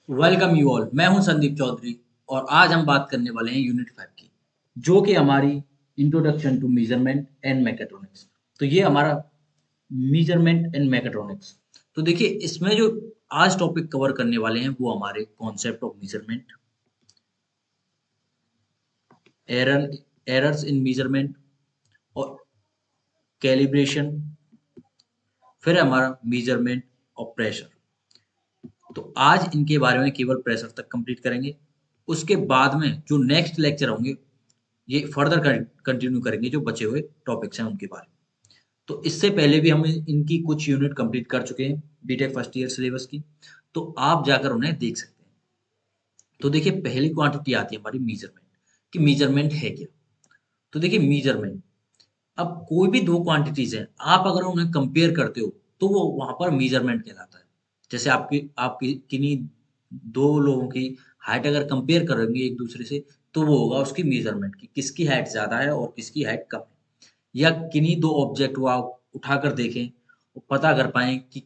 Welcome you all. मैं हूं संदीप चौधरी और आज हम बात करने वाले हैं यूनिट 5 की, जो कि हमारी introduction to measurement and mechatronics. तो ये हमारा मेजरमेंट एंड मैकेट्रॉनिक्स। तो देखिए, इसमें जो आज टॉपिक कवर करने वाले हैं वो हमारे concept of measurement, error errors in measurement और कैलिब्रेशन, फिर हमारा मेजरमेंट ऑफ प्रेशर। तो आज इनके बारे में केवल प्रेशर तक कंप्लीट करेंगे। उसके बाद में जो नेक्स्ट लेक्चर होंगे ये फर्दर कंटिन्यू करेंगे, जो बचे हुए टॉपिक्स हैं उनके बारे में। तो इससे पहले भी हम इनकी कुछ यूनिट कंप्लीट कर चुके हैं बीटेक फर्स्ट ईयर सिलेबस की, तो आप जाकर उन्हें देख सकते हैं। तो देखिए, पहली क्वांटिटी आती है हमारी मेजरमेंट, कि मेजरमेंट है क्या। तो देखिए, मेजरमेंट, अब कोई भी दो क्वांटिटीज हैं, आप अगर उन्हें कंपेयर करते हो तो वो वहां पर मेजरमेंट कहलाता है। जैसे आपकी किन्हीं दो लोगों की हाइट अगर कंपेयर करेंगे एक दूसरे से, तो वो होगा उसकी मेजरमेंट, कि किसकी हाइट ज्यादा है और किसकी हाइट कम है। या किन्हीं दो ऑब्जेक्ट को आप उठाकर देखें और पता कर पाएं कि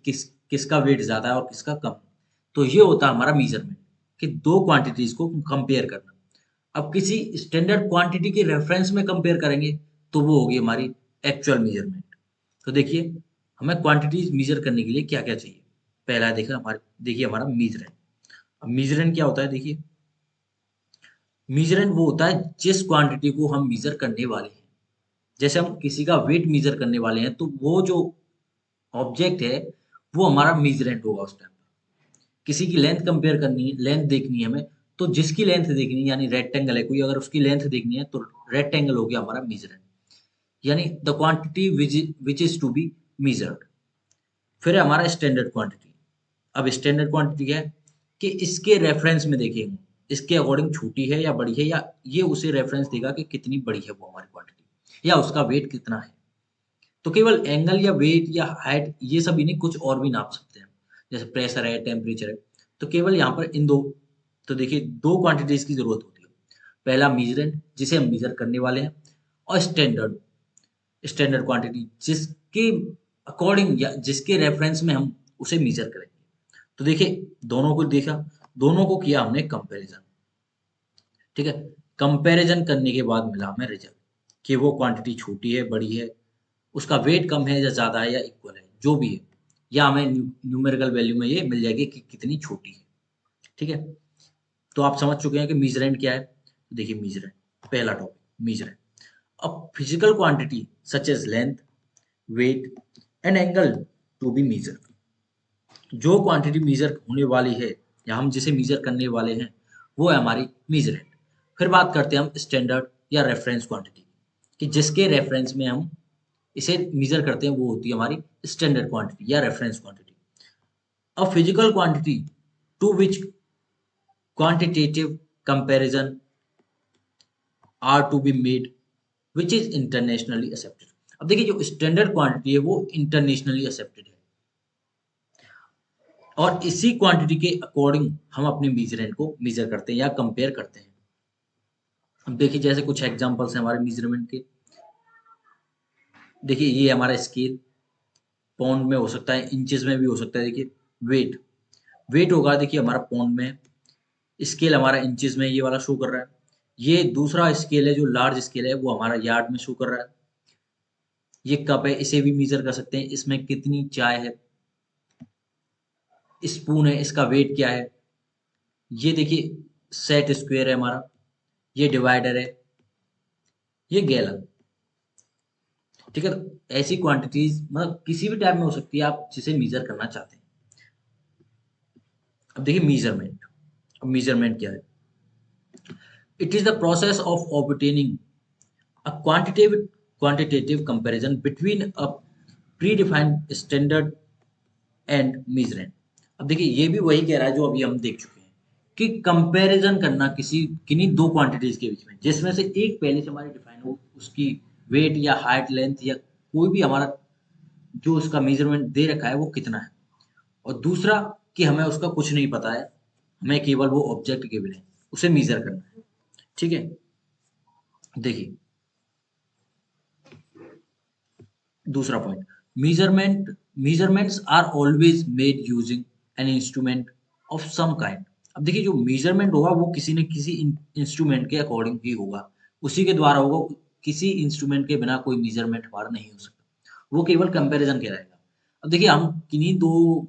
किसका वेट ज्यादा है और किसका कम है। तो ये होता है हमारा मेजरमेंट, कि दो क्वांटिटीज को कंपेयर करना। अब किसी स्टैंडर्ड क्वांटिटी के रेफरेंस में कंपेयर करेंगे तो वो होगी हमारी एक्चुअल मेजरमेंट। तो देखिए, हमें क्वांटिटीज मेजर करने के लिए क्या क्या चाहिए। पहला देखिए हमारा मीजरेंट। अब मीजरेंट क्या होता है, देखिए, मीजरेंट वो होता है जिस क्वांटिटी को हम मेजर करने वाले हैं। जैसे हम किसी का वेट मेजर करने वाले हैं, तो वो जो ऑब्जेक्ट है वो हमारा मीजरेंट होगा उस टाइम। किसी की लेंथ कंपेयर करनी है, लेंथ देखनी है हमें, तो जिसकी लेंथ देखनी है, यानी रेक्टेंगल है कोई, अगर उसकी लेंथ देखनी है तो रेक्टेंगल हो गया हमारा मीजरेंट, यानी the quantity which is to be measured. फिर है हमारा स्टैंडर्ड क्वांटिटी। अब स्टैंडर्ड क्वांटिटी क्या है, कि इसके रेफरेंस में देखेंगे, इसके अकॉर्डिंग छोटी है या बड़ी है, या ये उसे रेफरेंस देगा कि कितनी बड़ी है वो हमारी क्वांटिटी, या उसका वेट कितना है। तो केवल एंगल या वेट या हाइट ये सब ही नहीं, कुछ और भी नाप सकते हैं, जैसे प्रेशर है, टेम्परेचर है। तो केवल यहाँ पर इन दो, तो देखिए दो क्वांटिटीज की जरूरत होती है। पहला मीजरेंट जिसे हम मेजर करने वाले हैं, और स्टैंडर्ड स्टैंडर्ड क्वांटिटी जिसके अकॉर्डिंग या जिसके रेफरेंस में हम उसे मेजर करेंगे। तो देखिए, दोनों को देखा, दोनों को किया हमने कंपैरिजन। ठीक है, कंपैरिजन करने के बाद मिला हमें रिजल्ट, कि वो क्वांटिटी छोटी है, बड़ी है, उसका वेट कम है या ज़्यादा है या इक्वल है, जो भी है, या हमें न्यूमेरिकल वैल्यू में ये मिल जाएगी कि कितनी छोटी है। ठीक है, तो आप समझ चुके हैं कि मीजरेंट क्या है। तो देखिए, मीजरेंट, पहला टॉपिक मीजरेंट। अब physical quantity such as length, weight and angle to be measure. जो क्वांटिटी मेजर होने वाली है या हम जिसे मेजर करने वाले हैं, वो है हमारी मेजरेंट। फिर बात करते हैं हम स्टैंडर्ड या रेफरेंस क्वांटिटी, कि जिसके रेफरेंस में हम इसे मेजर करते हैं, वो होती है हमारी स्टैंडर्ड क्वांटिटी या reference quantity. A physical quantity to which quantitative comparison are to be made which is internationally accepted. अब देखिए, जो स्टैंडर्ड क्वांटिटी है वो इंटरनेशनली एक्सेप्टेड है, और इसी क्वांटिटी के अकॉर्डिंग हम अपने मेजरेंट को मेजर करते हैं या कंपेयर करते हैं। अब देखिए, जैसे कुछ एग्जांपल्स हैं हमारे मेजरमेंट के। देखिए, ये हमारा स्केल पाउंड में हो सकता है, इंचेस में भी हो सकता है। देखिए, वेट वेट होगा, देखिए हमारा पाउंड में, स्केल हमारा इंचेस में ये वाला शो कर रहा है। ये दूसरा स्केल है जो लार्ज स्केल है, वो हमारा यार्ड में शो कर रहा है। ये कप है, इसे भी मेजर कर सकते हैं, इसमें कितनी चाय है। स्पून है, इसका वेट क्या है। ये देखिए, सेट स्क्वायर है हमारा, ये डिवाइडर है, ये गैलन। ठीक है, तो ऐसी क्वांटिटीज मतलब किसी भी टाइप में हो सकती है, आप जिसे मेजर करना चाहते हैं। अब देखिए मेजरमेंट। अब मेजरमेंट क्या है, it is the process of obtaining a quantitative comparison between a predefined standard and measurand. अब देखिए, ये भी वही कह रहा है जो अभी हम देख चुके हैं, कि कंपैरिजन करना किसी किन्हीं दो क्वांटिटीज के बीच में, जिसमें से एक पहले से हमारी डिफाइन हो, उसकी वेट या हाइट, लेंथ, या कोई भी हमारा जो उसका मेजरमेंट दे रखा है वो कितना है। और दूसरा, कि हमें उसका कुछ नहीं पता है, हमें केवल वो ऑब्जेक्ट गिवन है, उसे मेजर करना है। ठीक है, देखिए दूसरा point, measurements are always made using an instrument of some kind. अब देखिए जो मेजरमेंट होगा वो किसी न किसी इंस्ट्रूमेंट के अकॉर्डिंग ही होगा, उसी के द्वारा होगा। किसी इंस्ट्रूमेंट के बिना कोई मेजरमेंट हमारा नहीं हो सकता, वो केवल कंपैरिजन कहलाएगा। अब देखिए हम किन्हीं दो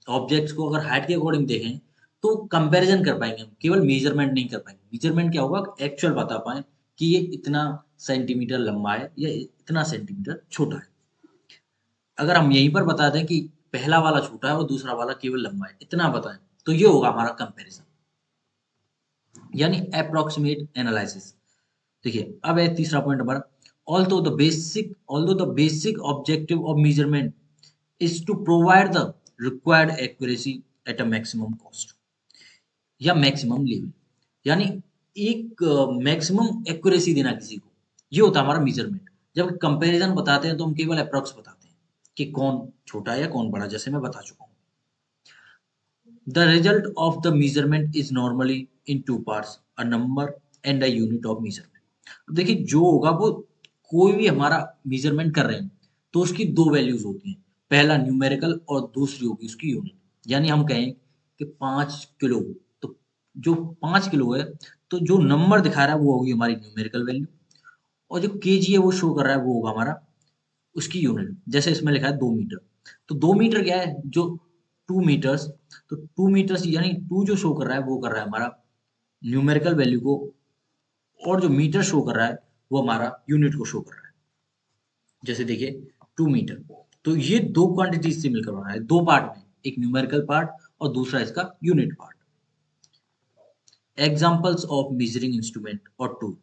ऑब्जेक्ट्स को अगर हाइट के अकॉर्डिंग देखें तो कंपैरिजन कर पाएंगे हम, केवल मेजरमेंट नहीं कर पाएंगे। मेजरमेंट क्या होगा, एक्चुअल बता पाए कि ये इतना सेंटीमीटर लंबा है या इतना सेंटीमीटर छोटा है। अगर हम यहीं पर बता दें कि पहला वाला छोटा है और दूसरा वाला केवल लंबा है, इतना बताएं, तो ये होगा हमारा कंपैरिजन, यानी अप्रोक्सीमेट एनालिसिस। देखिए अब है तीसरा पॉइंट हमारा, although the basic objective of measurement is to provide the required accuracy at a maximum cost या मैक्सिमम लेवल, यानी एक मैक्सिमम एक्यूरेसी देना किसी को, ये होता है हमारा मेजरमेंट। जब कंपैरिजन बताते हैं तो हम केवल अप्रोक्स बताते हैं कि कौन छोटा है या कौन बड़ा, जैसे मैं बता चुका हूँ। The result of the measurement is normally in two parts, a number and a unit of measurement. अब देखिए जो होगा वो, कोई भी हमारा मेजरमेंट कर रहे हैं तो उसकी दो वैल्यूज होती हैं, पहला न्यूमेरिकल और दूसरी होगी उसकी यूनिट। यानी हम कहें कि 5 किलो, तो जो 5 किलो है, तो जो नंबर दिखा रहा है वो होगी हमारी न्यूमेरिकल वैल्यू, और जो केजी है वो शो कर रहा है वो होगा हमारा उसकी यूनिट। जैसे इसमें लिखा है 2 मीटर, तो 2 मीटर क्या है, जो 2 मीटर्स, तो 2 मीटर्स यानी टू जो शो कर रहा है वो कर रहा है हमारा न्यूमेरिकल वैल्यू को, और जो मीटर शो कर रहा है वो हमारा यूनिट को शो कर रहा है। जैसे देखिए 2 मीटर, तो ये दो क्वांटिटीज से मिलकर बना है, दो पार्ट में, एक न्यूमेरिकल पार्ट और दूसरा इसका unit part. Examples of measuring instrument और टूल।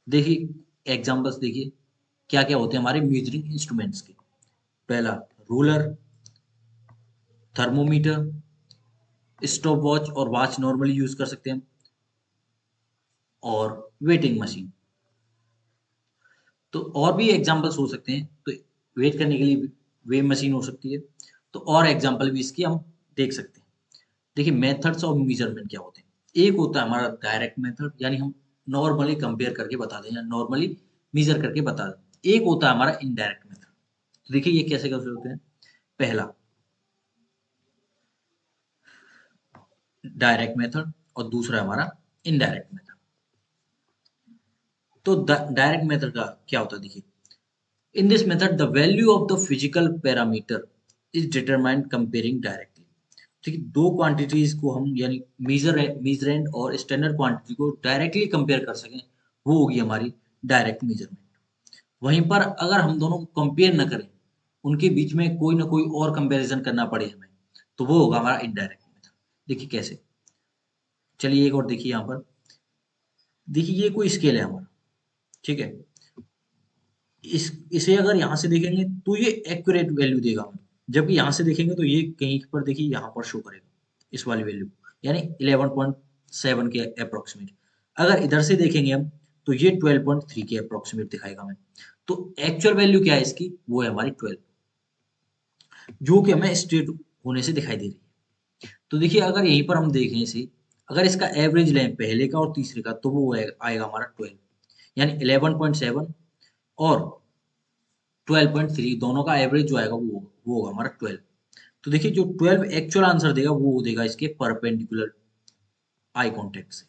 देखिए एग्जाम्पल्स देखिए क्या क्या होते हैं हमारे मेजरिंग इंस्ट्रूमेंट्स के। पहला रूलर, थर्मोमीटर, स्टॉप वॉच और वॉच नॉर्मली यूज कर सकते हैं हम, और वेटिंग मशीन। तो और भी एग्जांपल्स हो सकते हैं, तो वेट करने के लिए वे मशीन हो सकती है। तो और एग्जांपल भी इसकी हम देख सकते हैं। देखिए मेथड्स ऑफ मेजरमेंट क्या होते हैं। एक होता है हमारा डायरेक्ट मेथड, यानी हम नॉर्मली कंपेयर करके बता दें या नॉर्मली मेजर करके बता दें। एक होता है हमारा इनडायरेक्ट मेथड। तो देखिए ये कैसे कैसे होते हैं। पहला डायरेक्ट मेथड और दूसरा हमारा इनडायरेक्ट मेथड। तो डायरेक्ट मेथड का क्या होता है देखिए, in this method the value of the physical parameter is determined comparing directly। ठीक है, दो क्वांटिटीज को हम यानी मीजरेंड और स्टैंडर्ड क्वांटिटी को डायरेक्टली कंपेयर कर सकें, वो होगी हमारी डायरेक्ट मेजरमेंट। वहीं पर अगर हम दोनों को कंपेयर न करें, उनके बीच में कोई ना कोई और कंपैरिजन करना पड़े हमें, तो वो होगा हमारा इनडायरेक्ट मेथड। देखिए कैसे, चलिए एक और देखिए यहाँ पर। देखिए ये कोई स्केल है हमारा, ठीक है, इसे अगर यहाँ से देखेंगे तो ये एक्यूरेट वैल्यू देगा हमें, जबकि यहाँ से देखेंगे तो ये कहीं पर देखिए यहाँ पर शो करेगा इस वाली वैल्यू, यानी 11.7 के अप्रोक्सीमेट। अगर इधर से देखेंगे हम तो ये 12.3 के अप्रोक्सीमेट दिखाएगा हमें। तो एक्चुअल वैल्यू क्या है इसकी, वो है हमारी 12, जो कि हमें स्ट्रेट होने से दिखाई दे रही है। तो देखिए अगर यहीं पर हम देखें इसे, अगर इसका एवरेज लें पहले का और तीसरे का, तो वो आएगा हमारा 12, यानी 11.7 और 12.3 दोनों का एवरेज जो आएगा वो होगा हमारा 12। तो देखिए जो 12 एक्चुअल आंसर देगा वो देगा इसके परपेंडिकुलर आई कांटेक्ट से,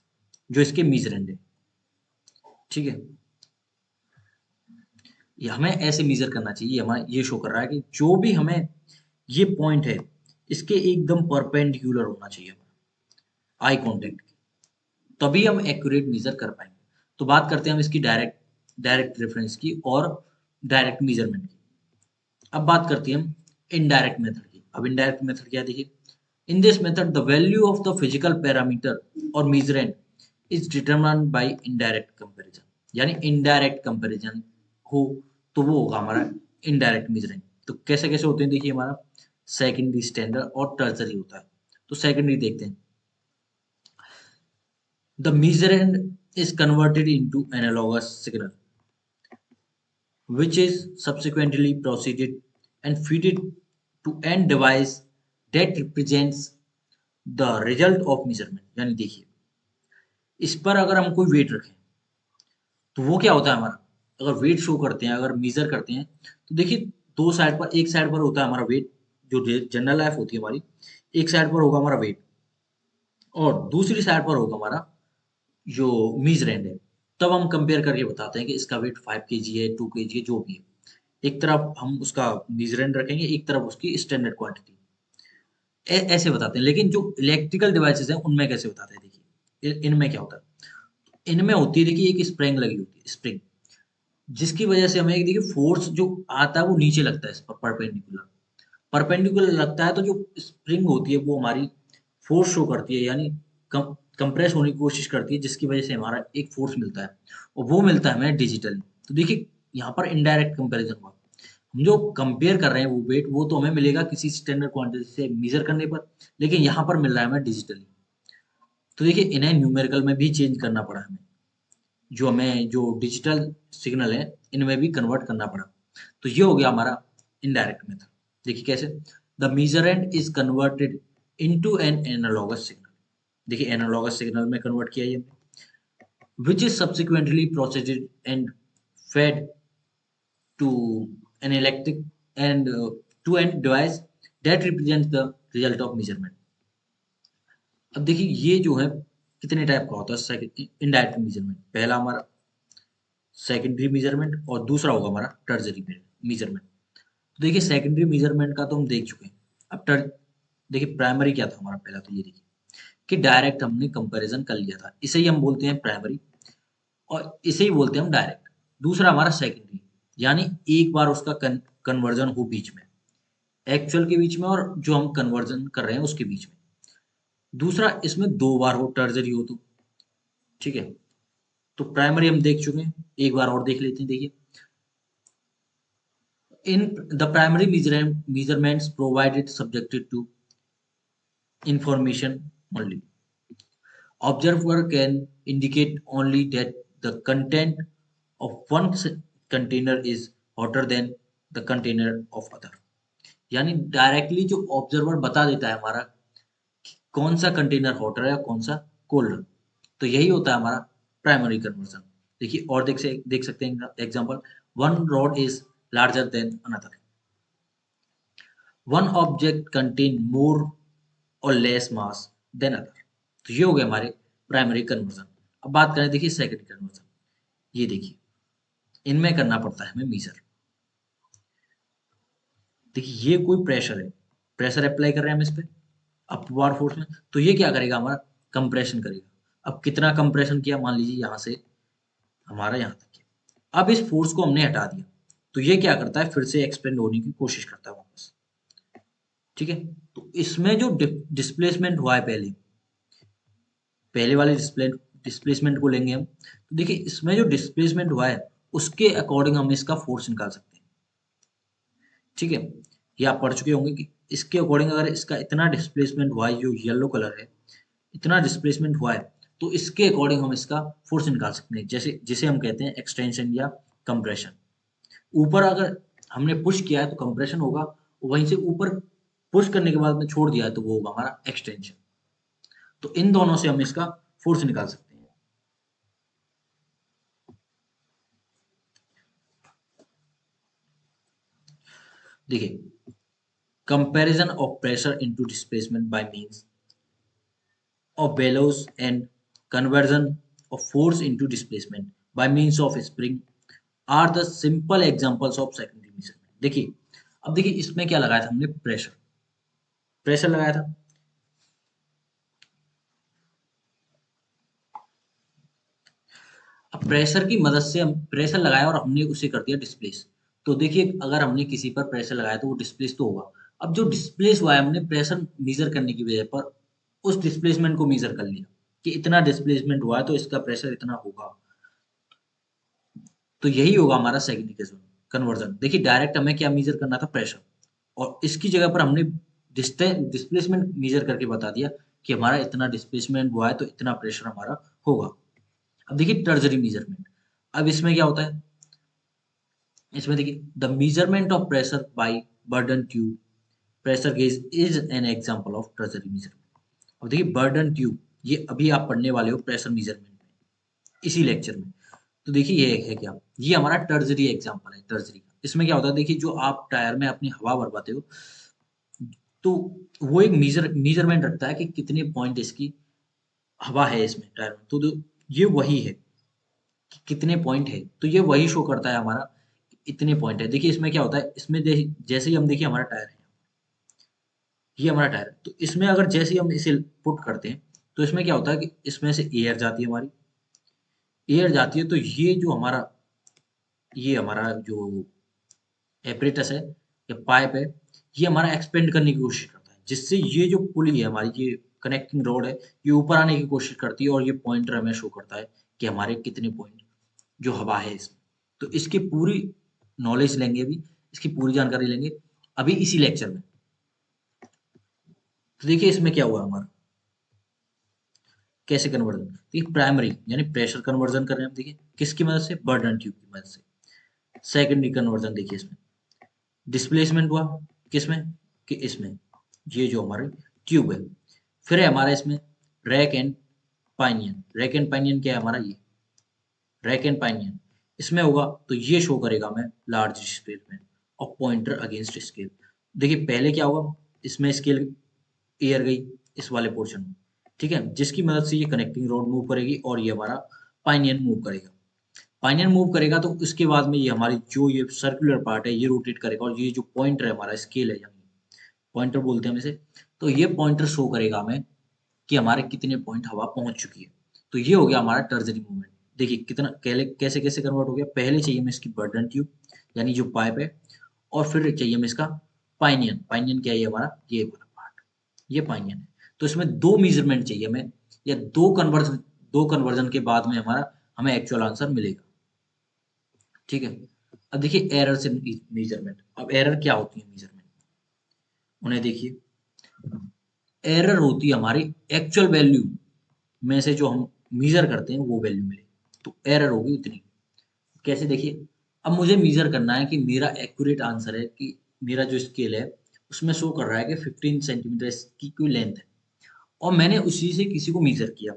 जो इसके मीजरेंड है। ठीक है, ये हमें ऐसे मेजर करना चाहिए, हमारा ये शो कर रहा है कि जो भी हमें ये पॉइंट है इसके एकदम परपेंडिकुलर होना चाहिए आई कांटेक्ट, तभी हम एक्यूरेट मेजर कर पाएंगे। तो बात करते हैं हम इसकी डायरेक्ट डायरेक्ट रेफरेंस की और डायरेक्ट मेजरमेंट की। अब बात करते हैं हम इनडायरेक्ट मेथड की। अब इनडायरेक्ट मेथड क्या है देखिए, in this method the value of the physical parameter or measurand is determined by indirect comparison, यानी इनडायरेक्ट कंपैरिजन हो तो वो होगा हमारा इनडायरेक्ट मेजरिंग। तो कैसे कैसे होते हैं देखिए, हमारा सेकेंडरी, स्टैंडर्ड और टर्सरी होता है। तो सेकेंडरी देखते हैं। The measurand is converted into analogous signal which is subsequently proceeded and fed to end device that represents the result of measurement। यानी देखिए इस पर अगर हम कोई वेट रखें तो वो क्या होता है हमारा, अगर वेट शो करते हैं, अगर मेजर करते हैं, तो देखिए दो साइड पर, एक साइड पर होता है हमारा वेट जो जनरल लाइफ होती है हमारी, एक साइड पर होगा हमारा वेट। और दूसरी साइड पर होगा हमारा जो मीजरेंड है। तब हम कंपेयर करके बताते हैं कि इसका वेट 5 kg है, 2 kg है, जो भी है। एक तरफ हम उसका मीजरेंड रखेंगे, एक तरफ उसकी स्टैंडर्ड क्वांटिटी। ऐसे बताते हैं। लेकिन जो इलेक्ट्रिकल डिवाइसेस हैं उनमें कैसे बताते हैं, देखिए इनमें क्या होता है। इनमें होती है, देखिए एक स्प्रिंग लगी होती है, स्प्रिंग, जिसकी वजह से हमें देखिए फोर्स जो आता है वो नीचे लगता है इस पर परपेंडिकुलर। परपेंडिकुलर लगता है तो जो स्प्रिंग होती है वो हमारी फोर्स शो करती है, यानी कंप्रेस होने की कोशिश करती है, जिसकी वजह से हमारा एक फोर्स मिलता है, और वो मिलता है हमें डिजिटली। तो देखिए यहाँ पर इनडायरेक्ट कंपैरिजन हुआ। हम जो कंपेयर कर रहे हैं वो वेट, वो तो हमें मिलेगा किसी स्टैंडर्ड क्वांटिटी से मेजर करने पर, लेकिन यहाँ पर मिल रहा है हमें डिजिटली। तो देखिए इन्हें न्यूमेरिकल में भी चेंज करना पड़ा हमें, जो हमें जो डिजिटल सिग्नल है इनमें भी कन्वर्ट करना पड़ा। तो ये हो गया हमारा इनडायरेक्ट मेथड। देखिए कैसे, the measurand is converted into an analogous signal. देखिए एनालॉगस सिग्नल में कन्वर्ट किया ये, which is subsequently processed and fed to an electric and to an device that represents the result of measurement। अब देखिए ये जो है कितने टाइप का होता है, सेकंड इनडायरेक्ट मेजरमेंट, पहला हमारा सेकेंडरी मेजरमेंट और दूसरा होगा हमारा टर्जरी मेजरमेंट। तो देखिए सेकेंडरी मेजरमेंट का तो हम देख चुके हैं। अब देखिए प्राइमरी क्या था हमारा, पहला तो ये देखिए कि डायरेक्ट हमने कंपैरिजन कर लिया था, इसे ही हम बोलते हैं प्राइमरी, और इसे ही बोलते हैं हम डायरेक्ट। दूसरा हमारा सेकेंडरी, यानी एक बार उसका कन्वर्जन हो बीच में, एक्चुअल के बीच में और जो हम कन्वर्जन कर रहे हैं उसके बीच में। दूसरा इसमें दो बार हो, टर्जरी हो तो, ठीक है। तो प्राइमरी हम देख चुके हैं, एक बार और देख लेते हैं। देखिए in the primary measurements provided subjected to information only. Observer can indicate only that the content of one container is hotter than the container of other। यानी डायरेक्टली जो ऑब्जर्वर बता देता है हमारा कि कौन सा कंटेनर हॉटर है या कौन सा कोल्ड। तो यही होता है हमारा प्राइमरी कन्वर्जन। देखिए और देख सकते हैं example, one rod is larger than another, one object contain more और लेस मास देन अदर। तो ये हो गए हमारे प्राइमरी कन्वर्जन। अब बात करें देखिए सेकेंडरी कन्वर्जन। ये देखिए इनमें करना पड़ता है हमें मीजर। देखिए ये कोई प्रेशर है, प्रेशर अप्लाई कर रहे हैं हम इस पे अपवार फोर्स में, तो ये क्या करेगा हमारा कंप्रेशन करेगा। अब कितना कंप्रेशन किया, मान लीजिए यहाँ से हमारा यहाँ तक किया। अब इस फोर्स को हमने हटा दिया, तो ये क्या करता है, फिर से एक्सपेंड होने की कोशिश करता है वापस, ठीक है। तो इसमें जो डिस्प्लेसमेंट हुआ है, पहले पहले वाले डिस्प्लेसमेंट को लेंगे हम, तो देखिए इसमें जो डिस्प्लेसमेंट हुआ है उसके अकॉर्डिंग हम इसका फोर्स निकाल सकते हैं, ठीक है। ये आप पढ़ चुके होंगे कि इसके अकॉर्डिंग अगर इसका इतना डिस्प्लेसमेंट हुआ है, जो येलो कलर है, इतना डिस्प्लेसमेंट हुआ है, तो इसके अकॉर्डिंग हम इसका फोर्स निकाल सकते हैं, जैसे जिसे हम कहते हैं एक्सटेंशन या कंप्रेशन। ऊपर अगर हमने पुश किया है तो कंप्रेशन होगा, वहीं से ऊपर पुश करने के बाद में छोड़ दिया है तो वो होगा हमारा एक्सटेंशन। तो इन दोनों से हम इसका फोर्स निकाल सकते हैं। देखिए comparison of pressure into displacement by means of bellows and conversion of force into displacement by means of spring are the simple examples of secondary measurement। देखिए अब देखिए इसमें क्या लगाया था हमने, प्रेशर, प्रेशर लगाया था। अब प्रेशर की मदद से हम प्रेशर लगाया और हमने उसे कर दिया डिस्प्लेस। तो देखिए अगर हमने किसी पर प्रेशर लगाया तो वो डिस्प्लेस तो होगा। अब जो डिस्प्लेस हुआ है, हमने प्रेशर मेजर करने की वजह पर उस डिस्प्लेसमेंट को मेजर कर लिया कि इतना डिस्प्लेसमेंट हुआ है तो इसका प्रेशर इतना होगा। तो यही होगा हमारा सेकेंडरी कन्वर्जन। देखिए डायरेक्ट हमें क्या मेजर करना था, प्रेशर, और इसकी जगह पर हमने डिस्प्लेसमेंट मेजर करके बता दिया कि हमारा इतना डिस्प्लेसमेंट हुआ है तो इतना प्रेशर हमारा होगा। अब देखिए टर्जरी मेजरमेंट, अब इसमें क्या होता है, इसमें देखिए the measurement of pressure by burden tube pressure gauge is an example of टर्जरी measurement. अब देखिए बर्डन ट्यूब, ये अभी आप पढ़ने वाले हो प्रेशर मेजरमेंट में, इसी लेक्चर में। तो देखिए ये है क्या, ये हमारा टर्जरी एग्जांपल है, टर्जरी का। इसमें क्या होता है, देखिए जो आप टायर में अपनी हवा भरवाते हो, तो वो एक मेजरमेंट रखता है कि कितने पॉइंट इसकी हवा है इसमें टायर में, तो ये वही है कि कितने पॉइंट है, तो ये वही शो करता है हमारा कि इतने पॉइंट है। देखिए इसमें क्या होता है, इसमें जैसे ही हम देखिए हमारा टायर है, ये हमारा टायर है, तो इसमें अगर जैसे ही हम इसे पुट करते हैं, तो इसमें क्या होता है कि इसमें से एयर जाती है हमारी, एयर जाती है, तो ये हमारा जो एपरेटस है या पाइप है, ये हमारा एक्सपेंड करने की कोशिश करता है, जिससे ये जो पुली है हमारी, ये कनेक्टिंग रोड है, ये ऊपर आने की कोशिश करती है, और ये पॉइंटर हमें शो करता है कि हमारे कितने पॉइंट जो हवा है इसमें। तो इसकी पूरी नॉलेज लेंगे अभी, इसकी पूरी जानकारी लेंगे अभी इसी लेक्चर में। तो देखिए इसमें क्या हुआ हमारा, कैसे कन्वर्जन, देखिए प्राइमरी यानी प्रेशर कन्वर्जन कर रहे हैं हम, देखिए किसकी मदद से, बर्नर ट्यूब की मदद से। सेकेंडरी कन्वर्जन देखिए इसमें डिस्प्लेसमेंट हुआ, किसमें, कि इसमें, ये जो हमारी ट्यूब है। फिर है हमारा इसमें रैक एंड पाइनियन, रैक एंड पाइनियन क्या है हमारा, ये रैक एंड पाइनियन, इसमें होगा तो ये शो करेगा हमें लार्ज डिस्प्लेसमेंट और पॉइंटर अगेंस्ट स्केल। देखिए पहले क्या होगा, इसमें स्केल एयर गई इस वाले पोर्शन में, ठीक है, जिसकी मदद से ये कनेक्टिंग रोड मूव करेगी और ये हमारा पाइनियन मूव करेगा। पाइनियन मूव करेगा तो उसके बाद में ये हमारी जो ये सर्कुलर पार्ट है ये रोटेट करेगा, और ये जो पॉइंटर है हमारा स्केल है, पॉइंटर बोलते हैं हम इसे, तो ये पॉइंटर शो करेगा हमें कि हमारे कितने पॉइंट हवा पहुंच चुकी है। तो ये हो गया हमारा टर्जरी मूवमेंट। देखिए कितना कैसे कैसे कन्वर्ट हो गया, पहले चाहिए हमें इसकी बर्डन ट्यूब यानी जो पाइप है, और फिर चाहिए हमें इसका पाइनियन। पाइनियन क्या है हमारा, ये वाला पार्ट, ये पाइनियन है। तो इसमें दो मेजरमेंट चाहिए हमें, या दो कन्वर्जन के बाद में हमारा हमें एक्चुअल आंसर मिलेगा, ठीक है। अब देखिए एरर से मेजरमेंट, अब एरर क्या होती है मेजरमेंट, उन्हें देखिए, एरर होती है हमारी एक्चुअल वैल्यू में से जो हम मेजर करते हैं वो वैल्यू मिले, तो एरर होगी उतनी। कैसे देखिए, अब मुझे मेजर करना है कि मेरा एक्यूरेट आंसर है कि मेरा जो स्केल है उसमें शो कर रहा है कि 15 सेंटीमीटर की कोई लेंथ है, और मैंने उसी से किसी को मेजर किया,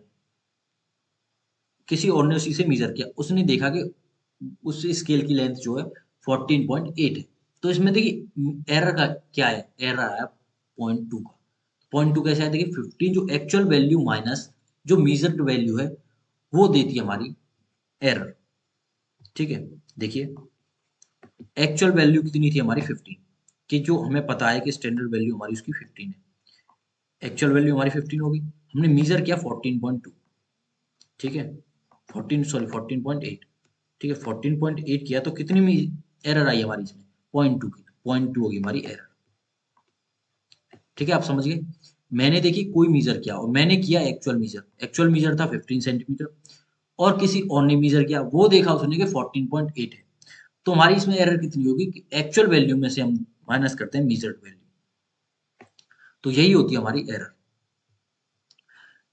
किसी और ने उसी से मेजर किया, उसने देखा कि उस स्केल की लेंथ जो है 14.8 है। तो इसमें देखिए एरर का क्या है, एरर आया 0.2 का। 0.2 कैसे आया, देखिए 15 जो एक्चुअल वैल्यू माइनस जो मेजर्ड वैल्यू है वो देती है हमारी एरर, ठीक है। देखिए एक्चुअल वैल्यू कितनी थी हमारी 15, कि जो हमें पता है कि स्टैंडर्ड वैल्यू हमारी उसकी 15 है, एक्चुअल वैल्यू हमारी 15 होगी, हमने मेजर किया 14.2, ठीक है, 14.8, ठीक है, 14.8 किया तो कितनी में एरर आई हमारी इसमें, 0.2 की, 0.2 होगी हमारी एरर, ठीक है। आप समझ गए, मैंने देखी कोई मेजर किया और मैंने किया एक्चुअल मेजर था 15 सेंटीमीटर, और किसी और ने मेजर किया वो देखा उसने कि 14.8 है, तो हमारी इसमें एरर कितनी होगी कि एक्चुअल वैल्यू में से हम माइनस करते हैं मेजर्ड वैल्यू, तो यही होती है हमारी error.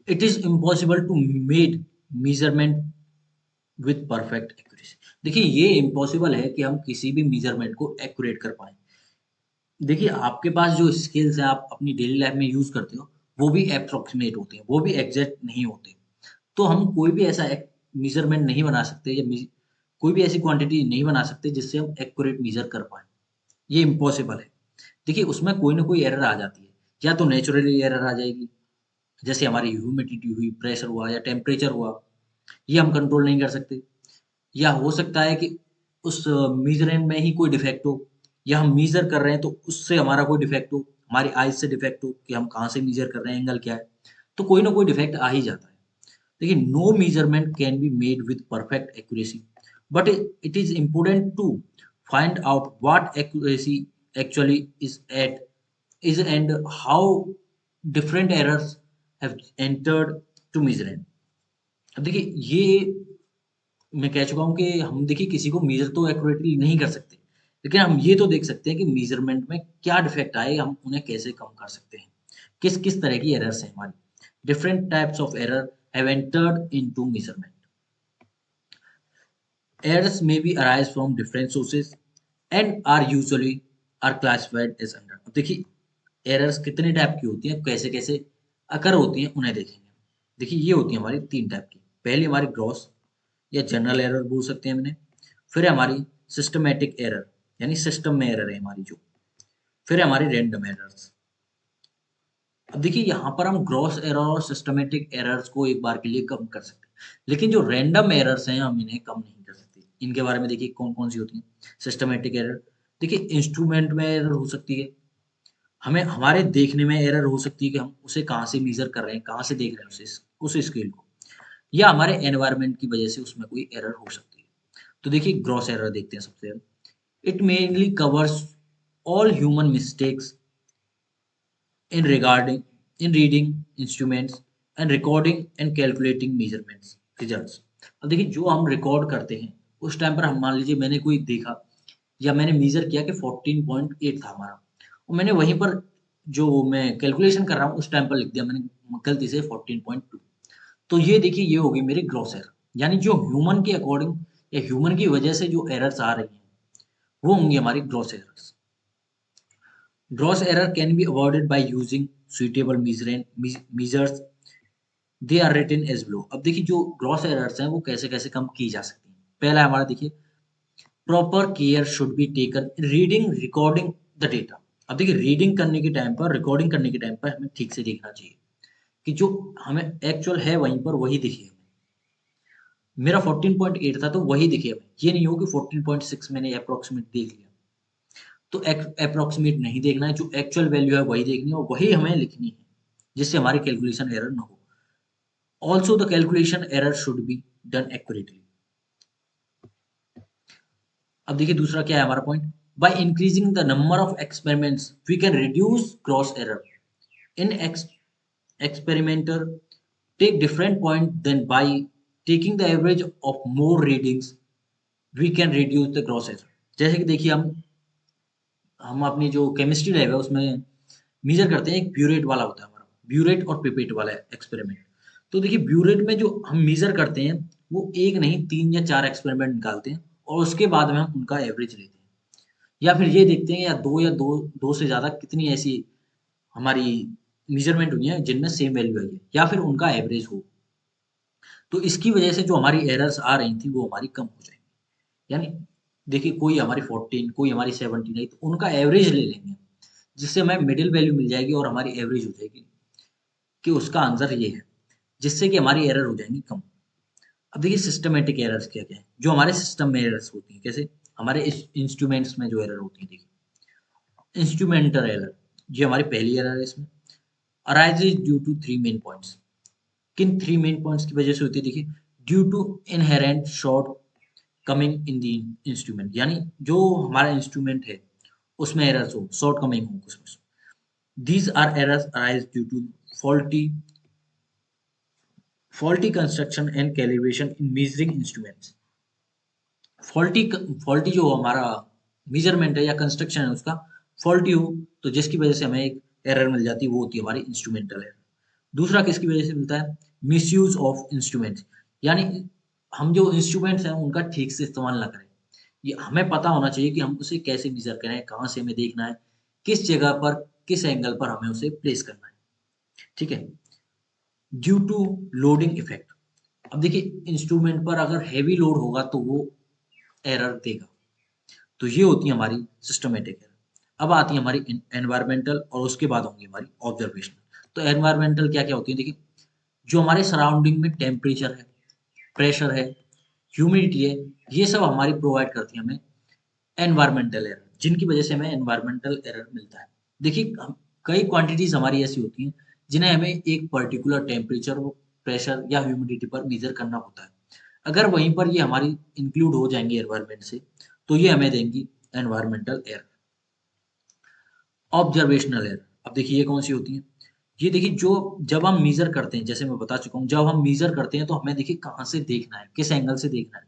It is impossible to made measurement with perfect accuracy. देखिए ये इम्पॉसिबल है कि हम किसी भी मेजरमेंट को एक्यूरेट कर पाए। देखिए आपके पास जो स्किल्स हैं आप अपनी डेली लाइफ में यूज करते हो वो भी अप्रोक्सीमेट होते हैं, वो भी एग्जैक्ट नहीं होते। तो हम कोई भी ऐसा मेजरमेंट नहीं बना सकते, या कोई भी ऐसी क्वांटिटी नहीं बना सकते जिससे हम एक्यूरेट मेजर कर पाए, ये इम्पॉसिबल है। देखिए उसमें कोई ना कोई एरर आ जाती है, या तो नेचुरली एरर आ जाएगी, जैसे हमारी ह्यूमिडिटी हुई, प्रेशर हुआ या टेम्परेचर हुआ, ये हम कंट्रोल नहीं कर सकते। या हो सकता है कि उस मेजरमेंट में ही कोई डिफेक्ट हो, या हम मेजर कर रहे हैं तो उससे हमारा कोई डिफेक्ट हो, हमारी आइज से डिफेक्ट हो कि हम कहाँ से मेजर कर रहे हैं, एंगल क्या है, तो कोई ना कोई डिफेक्ट आ ही जाता है। लेकिन no measurement can be made with perfect accuracy, but it is important to find out what accuracy actually is and how different errors have entered to measurement। अब देखिए ये मैं कह चुका हूँ कि हम देखिए किसी को मेजर तो एक्यूरेटली नहीं कर सकते, लेकिन हम ये तो देख सकते हैं कि मेजरमेंट में क्या डिफेक्ट आए, हम उन्हें कैसे कम कर सकते हैं, किस किस तरह की एरर्स हैं हमारी। Different types of error have entered into measurement. Errors may be arise from different sources and are classified as under। अब देखिए एरर्स कितने टाइप की होती हैं, कैसे कैसे अकर होती हैं, उन्हें देखेंगे। देखिए ये होती है हमारी तीन टाइप की। पहली हमारी ग्रॉस या जनरल एरर बोल सकते हैं हमने, फिर है हमारी सिस्टमैटिक एरर यानी सिस्टम में एरर है हमारी जो, फिर है हमारी रैंडम एरर्स। अब देखिए यहाँ पर हम ग्रॉस एरर और सिस्टमेटिक एरर्स को एक बार के लिए कम कर सकते हैं, लेकिन जो रैंडम एरर्स हैं हम इन्हें कम नहीं कर सकते। इनके बारे में देखिए कौन-कौन सी होती हैं। सिस्टमेटिक एरर, देखिए इंस्ट्रूमेंट में एरर हो सकती है, हमें हमारे देखने में एरर हो सकती है कि हम उसे कहाँ से मेज़र कर रहे हैं, कहाँ से देख रहे हैं उस स्केल को, या हमारे एनवायरनमेंट की वजह से उसमें कोई एरर हो सकती है। तो देखिए ग्रॉस एरर देखते हैं सबसे पहले। It mainly covers all human mistakes in regarding in reading instruments and recording and calculating measurements results। अब देखिए जो हम रिकॉर्ड करते हैं उस टाइम पर हम मान लीजिए मैंने कोई देखा या मैंने मेजर किया कि 14.8 था हमारा, और मैंने वहीं पर जो मैं कैलकुलेशन कर रहा हूँ उस टाइम पर लिख दिया मैंने गलती से 14.2। तो ये देखिए ये होगी मेरी ग्रॉस एरर, यानी जो ह्यूमन के अकॉर्डिंग या ह्यूमन की वजह से जो एरर्स आ रही हैं वो होंगी हमारी gross errors. Gross error can be avoided by using suitable measures. They are written as below। अब देखिए जो ग्रॉस एरर्स हैं वो कैसे कैसे कम की जा सकती हैं। पहला हमारा देखिए, proper care should be taken reading recording the data. अब देखिए रीडिंग करने के टाइम पर, रिकॉर्डिंग करने के टाइम पर हमें ठीक से देखना चाहिए कि जो हमें एक्चुअल है वहीं पर वही दिखे हमें। मेरा 14.8 था तो वही दिखे हमें, ये नहीं हो कि 14.6 मैंने अप्रोक्सीमेट देख लिया। तो अप्रोक्सीमेट नहीं देखना है, जो एक्चुअल वैल्यू है वही देखनी है और वही हमें लिखनी है, जिससे हमारी कैलकुलेशन एरर ना हो। Also the calculation error should be done accurately. अब देखिए दूसरा क्या है हमारा point, by increasing the number of experiments we can reduce cross error. In experimenter take different point then by taking the average of more readings we can reduce the cross error. जैसे कि देखिए हम अपनी जो chemistry lab है उसमें major करते हैं, एक ब्यूरेट वाला होता है हमारा, ब्यूरेट और पिपेट वाला एक्सपेरिमेंट। तो देखिए ब्यूरेट में जो हम मेजर करते हैं वो एक नहीं 3 या 4 एक्सपेरिमेंट निकालते हैं और उसके बाद में हम उनका एवरेज लेते हैं, या फिर ये देखते हैं या 2 से ज़्यादा कितनी ऐसी हमारी मेजरमेंट हुई है जिनमें सेम वैल्यू आई है या फिर उनका एवरेज हो। तो इसकी वजह से जो हमारी एरर्स आ रही थी वो हमारी कम हो जाएंगी। यानी देखिए कोई हमारी 14, कोई हमारी 17 आई, तो उनका एवरेज ले लेंगे, जिससे हमें मिडिल वैल्यू मिल जाएगी और हमारी एवरेज हो जाएगी कि उसका आंसर ये है, जिससे कि हमारी एरर हो जाएंगी कम। अब देखिए सिस्टमेटिक एरर्स क्या-क्या हैं, जो हमारे सिस्टम में एरर्स होती हैं, कैसे? हमारे इस इंस्ट्रूमेंट्स में जो एरर होती है देखिए, इंस्ट्रूमेंटल एरर, ये हमारी पहली एरर है इसमें। Arises due to 3 main points. किन 3 मेन पॉइंट्स की वजह से होती है देखिए, due to inherent shortcoming in the instrument, यानी जो हमारा इंस्ट्रूमेंट है उसमें एरर्स हो, शॉर्ट कमिंग हो उसमें। These are errors arise due to faulty construction and calibration in measuring instruments। Faulty faulty जो हमारा मेजरमेंट है या कंस्ट्रक्शन है उसका फॉल्टी हो, तो जिसकी वजह से हमें एक एरर मिल जाती है, वो होती है हमारी इंस्ट्रूमेंटल एरर। दूसरा किसकी वजह से मिलता है, मिसयूज ऑफ इंस्ट्रूमेंट्स, यानी हम जो इंस्ट्रूमेंट्स हैं उनका ठीक से इस्तेमाल ना करें। ये हमें पता होना चाहिए कि हम उसे कैसे मेजर करें, कहाँ से हमें देखना है, किस जगह पर, किस एंगल पर हमें उसे प्लेस करना है। ठीक है। Due to loading effect. अब देखिए इंस्ट्रूमेंट पर अगर हैवी लोड होगा तो वो एरर देगा। तो ये होती है हमारी सिस्टमेटिक एरर। अब आती है हमारी एनवायरमेंटल और उसके बाद होंगी हमारी ऑब्जर्वेशनल। तो एनवायरमेंटल क्या क्या होती है देखिए, जो हमारे सराउंडिंग में टेम्परेचर है, प्रेशर है, ह्यूमिडिटी है, ये सब हमारी प्रोवाइड करती है हमें एनवायरमेंटल एरर, जिनकी वजह से हमें एनवायरमेंटल एरर मिलता है। देखिए कई क्वांटिटीज हमारी ऐसी होती हैं जिन्हें हमें एक पर्टिकुलर टेम्परेचर, प्रेशर या ह्यूमिडिटी पर मेजर करना होता है। अगर वहीं पर ये हमारी इंक्लूड हो जाएंगे एनवायरमेंट से, तो ये हमें देंगी एनवायरमेंटल एरर। ऑब्जर्वेशनल एरर, अब देखिए ये कौन सी होती है, ये देखिए जो जब हम मेजर करते हैं, जैसे मैं बता चुका हूँ, जब हम मेजर करते हैं तो हमें देखिए कहाँ से देखना है, किस एंगल से देखना है,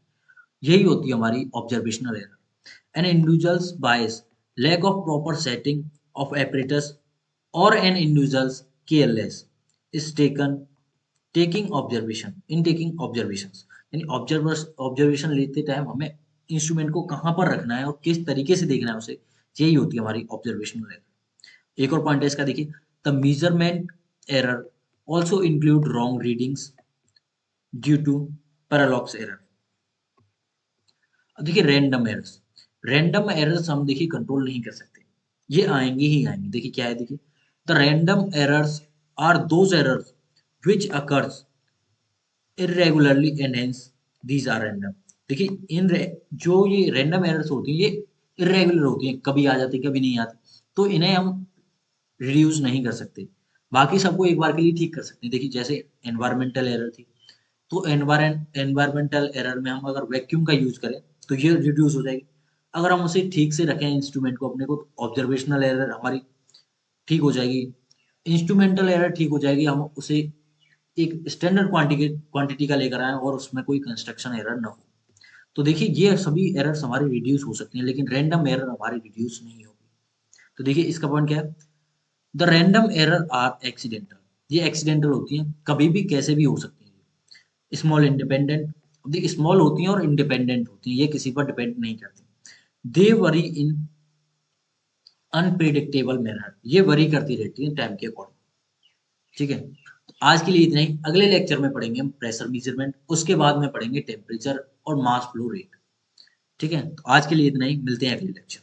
यही होती है हमारी observational error. An individual's bias, lack of proper setting of apparatus, or an individual's careless is taking observation in taking observations। यानी ऑब्जर्वेशन लेते टाइम हमें इंस्ट्रूमेंट को कहाँ पर रखना है और किस तरीके से देखना है उसे, यही होती है हमारी ऑब्जर्वेशनल एरर। एक और पॉइंट है इसका देखिए, the measurement error also include wrong readings due to parallax error. अब देखिए रैंडम एरर्स, रैंडम एरर्स हम देखिए कंट्रोल नहीं कर सकते, ये आएंगे ही आएंगे। देखिए क्या है, देखिए the random errors are those errors which occurs irregularly and hence these are random. देखिए जो ये रैंडम एरर्स होती हैं ये इरेगुलर होती हैं, कभी आ जाती कभी नहीं आती, तो इन्हें हम रिड्यूस नहीं कर सकते। बाकी सबको एक बार के लिए ठीक कर सकते हैं। देखिए जैसे एनवायरमेंटल एरर थी, तो एनवायरमेंटल एरर में हम अगर वैक्यूम का यूज करें तो ये रिड्यूस हो जाएगी। अगर हम उसे ठीक से रखें इंस्ट्रूमेंट को अपने को, तो ऑब्जर्वेशनल एरर हमारी ठीक हो जाएगी, इंस्ट्रूमेंटल एरर ठीक हो जाएगी। हम उसे एक स्टैंडर्ड क्वांटिटी का लेकर आए और उसमें कोई कंस्ट्रक्शन एरर ना हो। तो देखिए ये सभी एरर्स हमारी रिड्यूस हो सकती हैं, लेकिन रैंडम एरर हमारी रिड्यूस नहीं होगी। तो देखिए इसका पॉइंट क्या है, the random error are accidental. ये एक्सीडेंटल होती हैं, कभी भी कैसे भी हो सकती हैं। स्मॉल इंडिपेंडेंट, देखिए स्मॉल होती हैं और इंडिपेंडेंट होती हैं, ये किसी पर डिपेंड नहीं करती। दे वरी इन अनप्रिडिक्टेबल मैनर, ये वरी करती रहती है टाइम के अकॉर्डिंग। ठीक है, तो आज के लिए इतना ही। अगले लेक्चर में पढ़ेंगे हम प्रेशर मेजरमेंट, उसके बाद में पढ़ेंगे टेम्परेचर और मास फ्लो रेट। ठीक है, तो आज के लिए इतना ही, मिलते हैं अगले लेक्चर।